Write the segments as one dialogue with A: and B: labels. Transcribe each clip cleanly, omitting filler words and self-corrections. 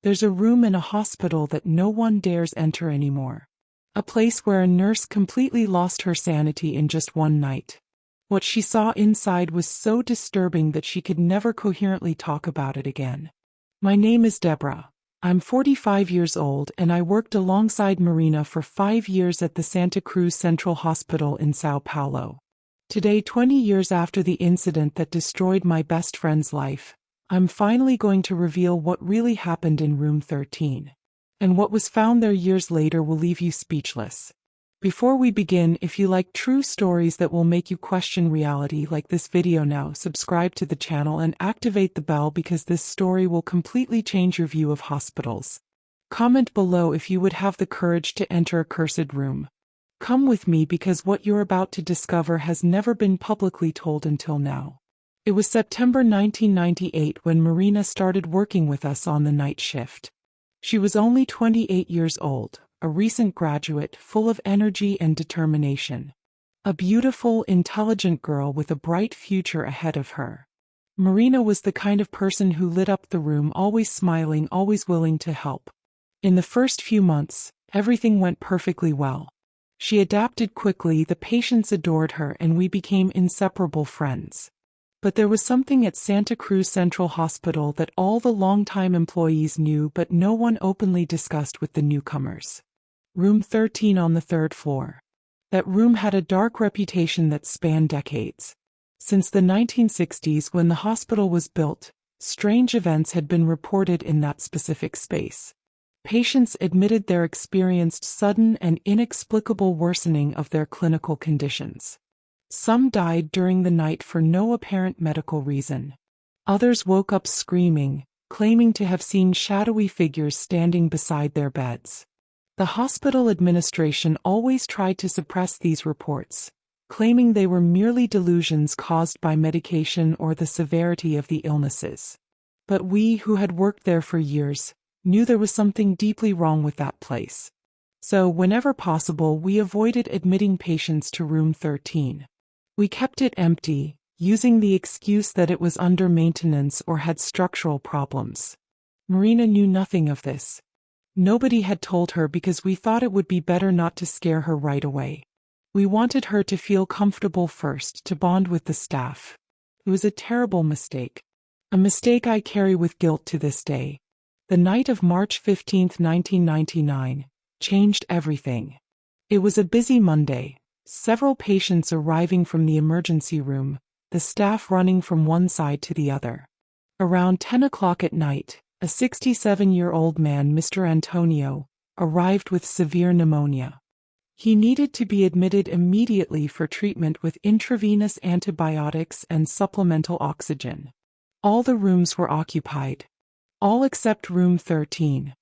A: There's a room in a hospital that no one dares enter anymore. A place where a nurse completely lost her sanity in just one night. What she saw inside was so disturbing that she could never coherently talk about it again. My name is Deborah. I'm 45 years old and I worked alongside Marina for 5 years at the Santa Cruz Central Hospital in Sao Paulo. Today, 20 years after the incident that destroyed my best friend's life, I'm finally going to reveal what really happened in room 13. And what was found there years later will leave you speechless. Before we begin, if you like true stories that will make you question reality like this video now, subscribe to the channel and activate the bell because this story will completely change your view of hospitals. Comment below if you would have the courage to enter a cursed room. Come with me because what you're about to discover has never been publicly told until now. It was September 1998 when Marina started working with us on the night shift. She was only 28 years old, a recent graduate full of energy and determination. A beautiful, intelligent girl with a bright future ahead of her. Marina was the kind of person who lit up the room, always smiling, always willing to help. In the first few months, everything went perfectly well. She adapted quickly, the patients adored her, and we became inseparable friends. But there was something at Santa Cruz Central Hospital that all the longtime employees knew but no one openly discussed with the newcomers. Room 13 on the 3rd floor. That room had a dark reputation that spanned decades. Since the 1960s, when the hospital was built, strange events had been reported in that specific space. Patients admitted their experienced sudden and inexplicable worsening of their clinical conditions. Some died during the night for no apparent medical reason. Others woke up screaming, claiming to have seen shadowy figures standing beside their beds. The hospital administration always tried to suppress these reports, claiming they were merely delusions caused by medication or the severity of the illnesses. But we, who had worked there for years, knew there was something deeply wrong with that place. So, whenever possible, we avoided admitting patients to room 13. We kept it empty, using the excuse that it was under maintenance or had structural problems. Marina knew nothing of this. Nobody had told her because we thought it would be better not to scare her right away. We wanted her to feel comfortable first, to bond with the staff. It was a terrible mistake. A mistake I carry with guilt to this day. The night of March 15, 1999, changed everything. It was a busy Monday. Several patients arriving from the emergency room, the staff running from one side to the other. Around 10 o'clock at night, a 67-year-old man, Mr. Antonio, arrived with severe pneumonia. He needed to be admitted immediately for treatment with intravenous antibiotics and supplemental oxygen. All the rooms were occupied. All except room 13.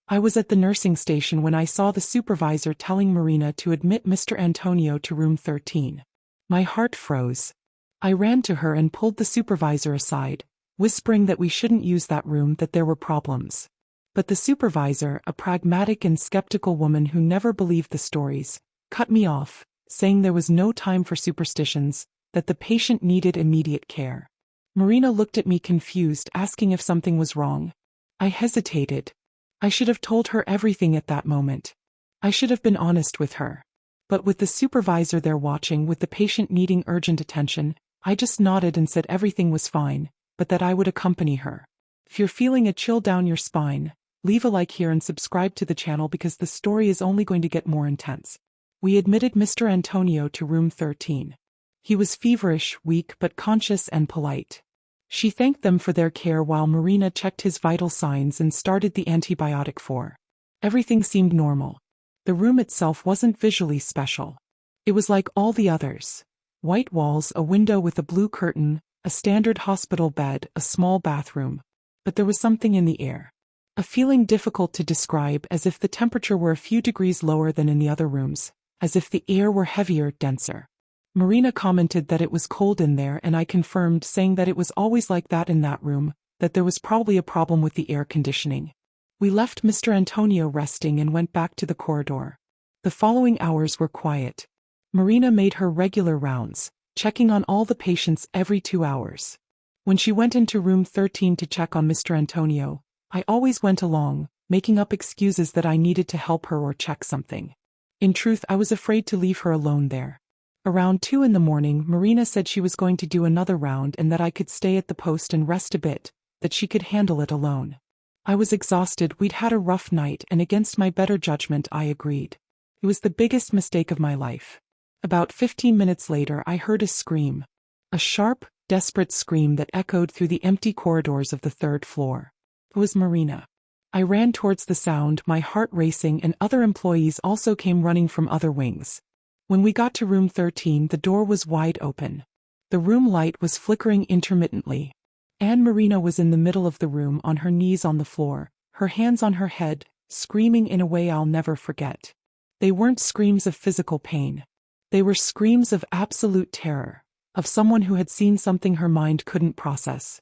A: I was at the nursing station when I saw the supervisor telling Marina to admit Mr. Antonio to room 13. My heart froze. I ran to her and pulled the supervisor aside, whispering that we shouldn't use that room, that there were problems. But the supervisor, a pragmatic and skeptical woman who never believed the stories, cut me off, saying there was no time for superstitions, that the patient needed immediate care. Marina looked at me confused, asking if something was wrong. I hesitated. I should have told her everything at that moment. I should have been honest with her. But with the supervisor there watching, with the patient needing urgent attention, I just nodded and said everything was fine, but that I would accompany her. If you're feeling a chill down your spine, leave a like here and subscribe to the channel because the story is only going to get more intense. We admitted Mr. Antonio to room 13. He was feverish, weak, but conscious and polite. She thanked them for their care while Marina checked his vital signs and started the antibiotic for. Everything seemed normal. The room itself wasn't visually special. It was like all the others. White walls, a window with a blue curtain, a standard hospital bed, a small bathroom. But there was something in the air. A feeling difficult to describe, as if the temperature were a few degrees lower than in the other rooms, as if the air were heavier, denser. Marina commented that it was cold in there, and I confirmed, saying that it was always like that in that room, that there was probably a problem with the air conditioning. We left Mr. Antonio resting and went back to the corridor. The following hours were quiet. Marina made her regular rounds, checking on all the patients every 2 hours. When she went into room 13 to check on Mr. Antonio, I always went along, making up excuses that I needed to help her or check something. In truth, I was afraid to leave her alone there. Around 2 in the morning, Marina said she was going to do another round and that I could stay at the post and rest a bit, that she could handle it alone. I was exhausted, we'd had a rough night, and against my better judgment I agreed. It was the biggest mistake of my life. About 15 minutes later I heard a scream. A sharp, desperate scream that echoed through the empty corridors of the 3rd floor. It was Marina. I ran towards the sound, my heart racing, and other employees also came running from other wings. When we got to room 13, the door was wide open. The room light was flickering intermittently. Marina was in the middle of the room on her knees on the floor, her hands on her head, screaming in a way I'll never forget. They weren't screams of physical pain. They were screams of absolute terror, of someone who had seen something her mind couldn't process.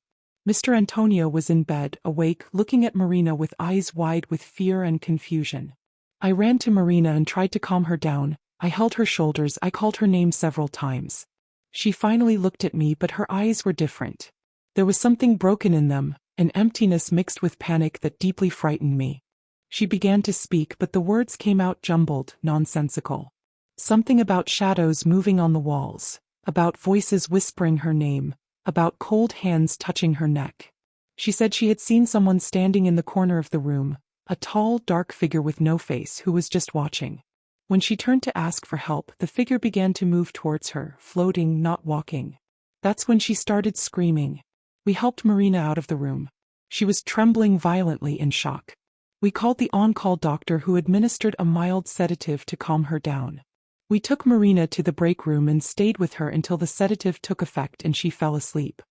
A: Mr. Antonio was in bed, awake, looking at Marina with eyes wide with fear and confusion. I ran to Marina and tried to calm her down. I held her shoulders, I called her name several times. She finally looked at me, but her eyes were different. There was something broken in them, an emptiness mixed with panic that deeply frightened me. She began to speak, but the words came out jumbled, nonsensical. Something about shadows moving on the walls, about voices whispering her name, about cold hands touching her neck. She said she had seen someone standing in the corner of the room, a tall, dark figure with no face who was just watching. When she turned to ask for help, the figure began to move towards her, floating, not walking. That's when she started screaming. We helped Marina out of the room. She was trembling violently in shock. We called the on-call doctor who administered a mild sedative to calm her down. We took Marina to the break room and stayed with her until the sedative took effect and she fell asleep.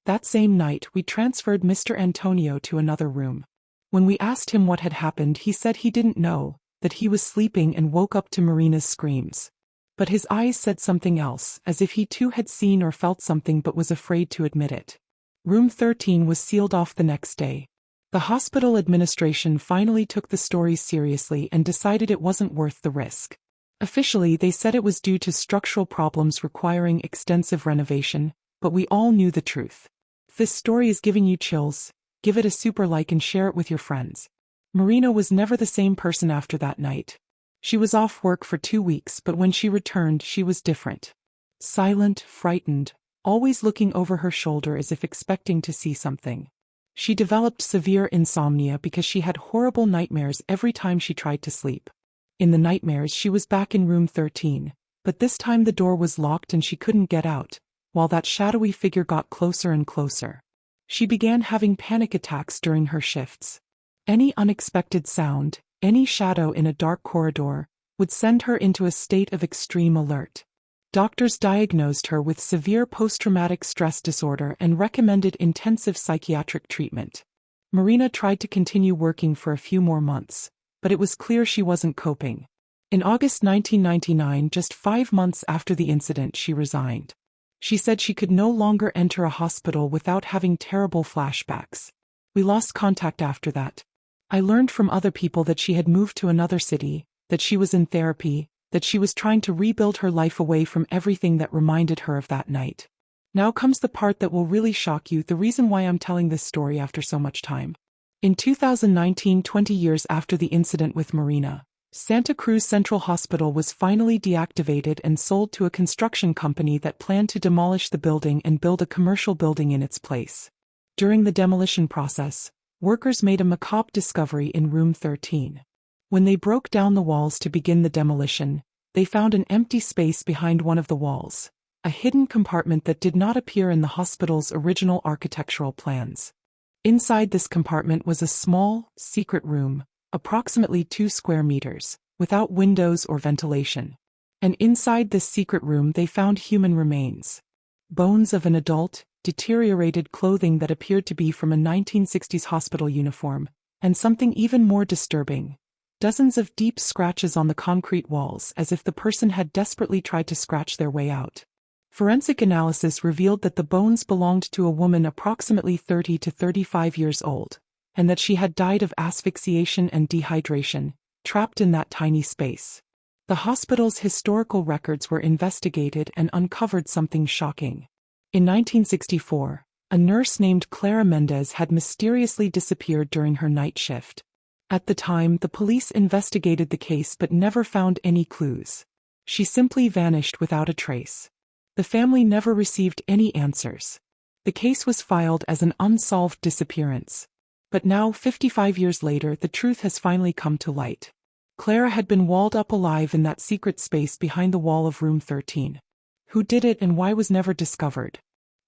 A: That same night, we transferred Mr. Antonio to another room. When we asked him what had happened, he said he didn't know, that he was sleeping and woke up to Marina's screams. But his eyes said something else, as if he too had seen or felt something but was afraid to admit it. Room 13 was sealed off the next day. The hospital administration finally took the story seriously and decided it wasn't worth the risk. Officially, they said it was due to structural problems requiring extensive renovation, but we all knew the truth. If this story is giving you chills, give it a super like and share it with your friends. Marina was never the same person after that night. She was off work for 2 weeks, but when she returned, she was different. Silent, frightened, always looking over her shoulder as if expecting to see something. She developed severe insomnia because she had horrible nightmares every time she tried to sleep. In the nightmares, she was back in room 13, but this time the door was locked and she couldn't get out, while that shadowy figure got closer and closer. She began having panic attacks during her shifts. Any unexpected sound, any shadow in a dark corridor, would send her into a state of extreme alert. Doctors diagnosed her with severe post-traumatic stress disorder and recommended intensive psychiatric treatment. Marina tried to continue working for a few more months, but it was clear she wasn't coping. In August 1999, just 5 months after the incident, she resigned. She said she could no longer enter a hospital without having terrible flashbacks. We lost contact after that. I learned from other people that she had moved to another city, that she was in therapy, that she was trying to rebuild her life away from everything that reminded her of that night. Now comes the part that will really shock you, the reason why I'm telling this story after so much time. In 2019, 20 years after the incident with Marina, Santa Cruz Central Hospital was finally deactivated and sold to a construction company that planned to demolish the building and build a commercial building in its place. During the demolition process, workers made a macabre discovery in room 13. When they broke down the walls to begin the demolition, they found an empty space behind one of the walls, a hidden compartment that did not appear in the hospital's original architectural plans. Inside this compartment was a small, secret room, approximately 2 square meters, without windows or ventilation. And inside this secret room they found human remains. Bones of an adult, deteriorated clothing that appeared to be from a 1960s hospital uniform, and something even more disturbing. Dozens of deep scratches on the concrete walls as if the person had desperately tried to scratch their way out. Forensic analysis revealed that the bones belonged to a woman approximately 30 to 35 years old, and that she had died of asphyxiation and dehydration, trapped in that tiny space. The hospital's historical records were investigated and uncovered something shocking. In 1964, A nurse named Clara Mendes had mysteriously disappeared during her night shift. At the time, the police investigated the case but never found any clues. She simply vanished without a trace. The family never received any answers. The case was filed as an unsolved disappearance. But now, 55 years later, the truth has finally come to light. Clara had been walled up alive in that secret space behind the wall of room 13. Who did it and why was never discovered.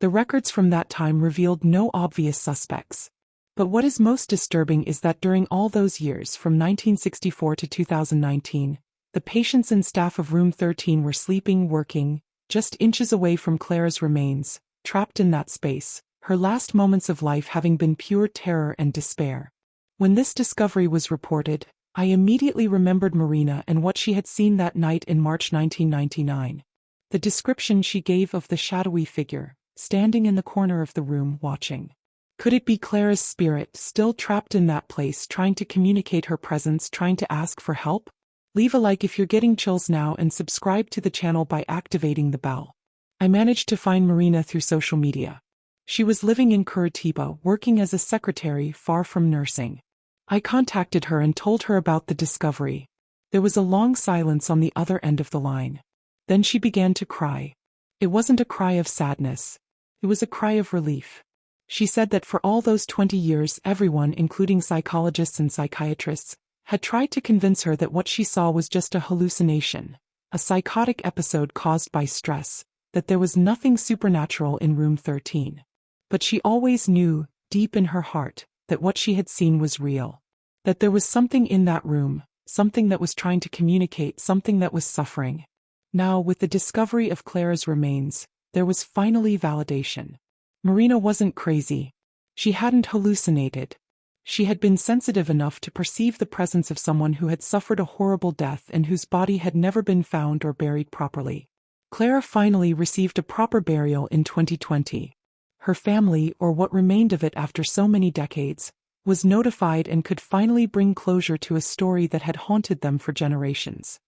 A: The records from that time revealed no obvious suspects. But what is most disturbing is that during all those years, from 1964 to 2019, the patients and staff of room 13 were sleeping, working, just inches away from Clara's remains, trapped in that space, her last moments of life having been pure terror and despair. When this discovery was reported, I immediately remembered Marina and what she had seen that night in March 1999. The description she gave of the shadowy figure, standing in the corner of the room watching. Could it be Clara's spirit, still trapped in that place, trying to communicate her presence, trying to ask for help? Leave a like if you're getting chills now and subscribe to the channel by activating the bell. I managed to find Marina through social media. She was living in Curitiba, working as a secretary, far from nursing. I contacted her and told her about the discovery. There was a long silence on the other end of the line. Then she began to cry. It wasn't a cry of sadness. It was a cry of relief. She said that for all those 20 years, everyone, including psychologists and psychiatrists, had tried to convince her that what she saw was just a hallucination, a psychotic episode caused by stress, that there was nothing supernatural in room 13. But she always knew, deep in her heart, that what she had seen was real. That there was something in that room, something that was trying to communicate, something that was suffering. Now, with the discovery of Clara's remains, there was finally validation. Marina wasn't crazy. She hadn't hallucinated. She had been sensitive enough to perceive the presence of someone who had suffered a horrible death and whose body had never been found or buried properly. Clara finally received a proper burial in 2020. Her family, or what remained of it after so many decades, was notified and could finally bring closure to a story that had haunted them for generations.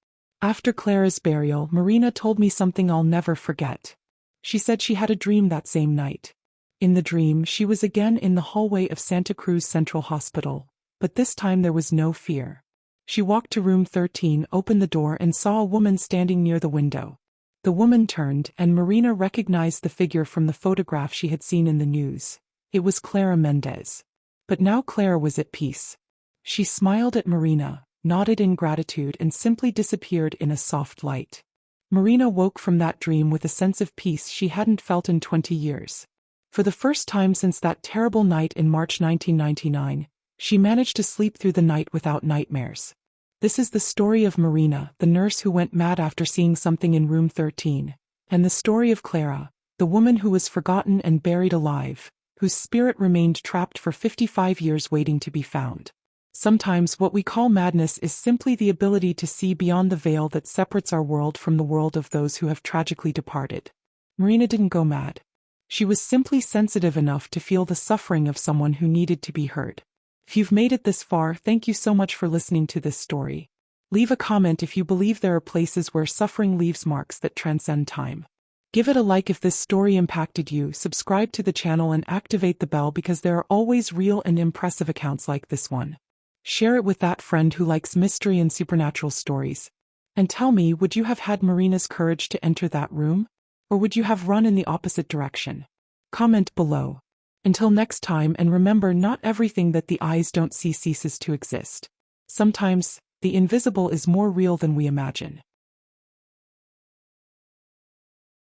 A: After Clara's burial, Marina told me something I'll never forget. She said she had a dream that same night. In the dream, she was again in the hallway of Santa Cruz Central Hospital, but this time there was no fear. She walked to room 13, opened the door and saw a woman standing near the window. The woman turned, and Marina recognized the figure from the photograph she had seen in the news. It was Clara Mendes. But now Clara was at peace. She smiled at Marina, nodded in gratitude and simply disappeared in a soft light. Marina woke from that dream with a sense of peace she hadn't felt in 20 years. For the first time since that terrible night in March 1999, she managed to sleep through the night without nightmares. This is the story of Marina, the nurse who went mad after seeing something in room 13, and the story of Clara, the woman who was forgotten and buried alive, whose spirit remained trapped for 55 years waiting to be found. Sometimes what we call madness is simply the ability to see beyond the veil that separates our world from the world of those who have tragically departed. Marina didn't go mad. She was simply sensitive enough to feel the suffering of someone who needed to be heard. If you've made it this far, thank you so much for listening to this story. Leave a comment if you believe there are places where suffering leaves marks that transcend time. Give it a like if this story impacted you, subscribe to the channel and activate the bell because there are always real and impressive accounts like this one. Share it with that friend who likes mystery and supernatural stories. And tell me, would you have had Marina's courage to enter that room? Or would you have run in the opposite direction? Comment below. Until next time, and remember, not everything that the eyes don't see ceases to exist. Sometimes, the invisible is more real than we imagine.